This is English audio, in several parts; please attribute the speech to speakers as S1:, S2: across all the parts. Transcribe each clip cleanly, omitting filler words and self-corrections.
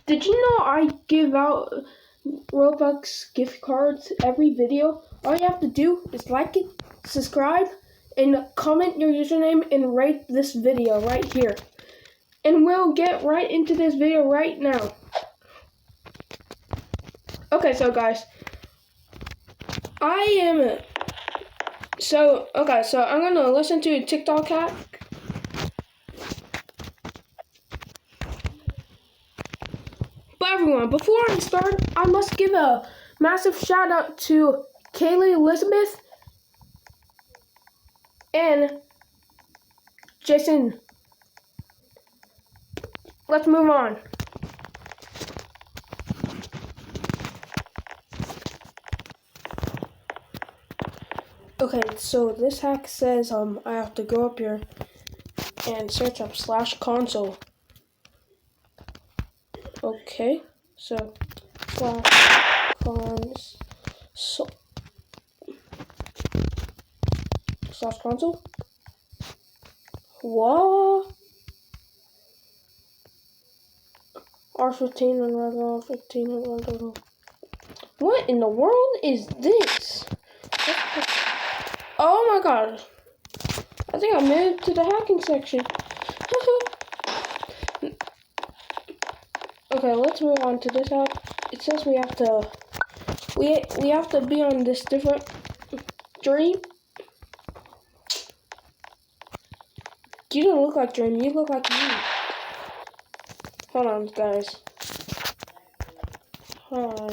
S1: Did you know I give out Robux gift cards every video? All you have to do is like it, subscribe, and comment your username and rate this video right here. And we'll get right into this video right now. Okay, so guys, so I'm gonna listen to a TikTok hack. But everyone, before I start, I must give a massive shout out to Kaylee Elizabeth and Jason. Let's move on. Okay, so this hack says I have to go up here and search up /console. Okay, so /console. What? R15 and ragdoll, R15 and ragdoll. What in the world is this? Oh my god. I think I made it to the hacking section. Okay, let's move on to this hack. It says we have to be on this different dream. You don't look like Dream, you look like me. Hold on, guys. Hi.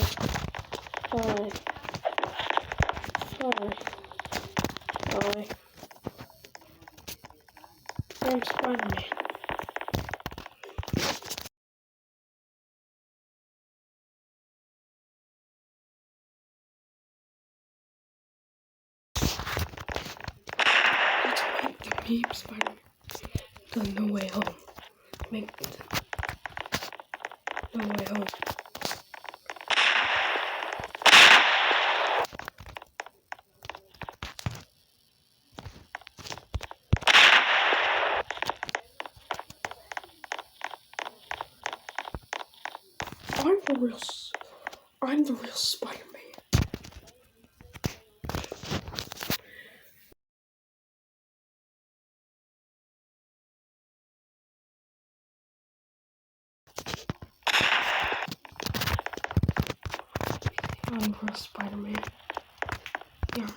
S1: I'm Spider-Man. Let's make the meme Spider-Man. The No Way Home. Make it. No Way Home. I'm the real Spider-Man. I'm the real Spider-Man. Yeah.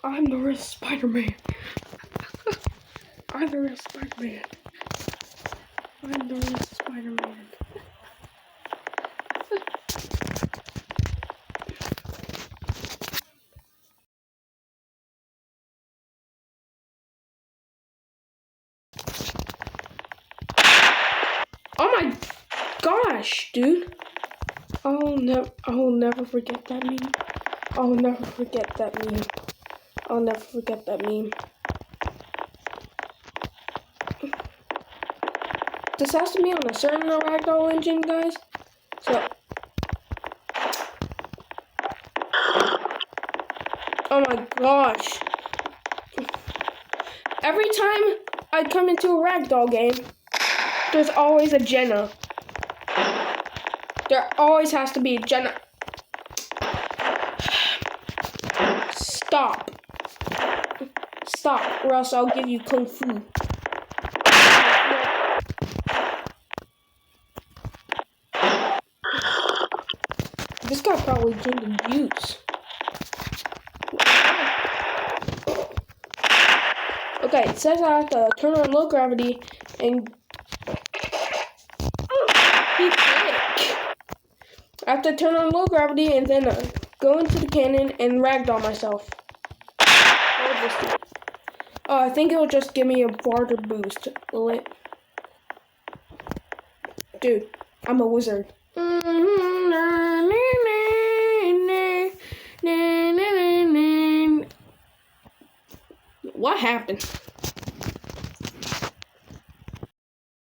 S1: I'm the real Spider-Man. I'm the real Spider-Man. I'm the real Spider-Man. Oh my gosh, dude. I'll never forget that meme. I'll never forget that meme. I'll never forget that meme. This has to be on a certain ragdoll engine, guys. So, oh my gosh. Every time I come into a ragdoll game, there's always a Jenna. There always has to be a Jenna. Stop. Stop, or else I'll give you Kung Fu. This guy probably drinking juice. Okay, it says I have to turn on low gravity and I have to turn on low gravity and then go into the cannon and ragdoll myself. Oh, I think it will just give me a water boost. Will it? Dude, I'm a wizard. What happened?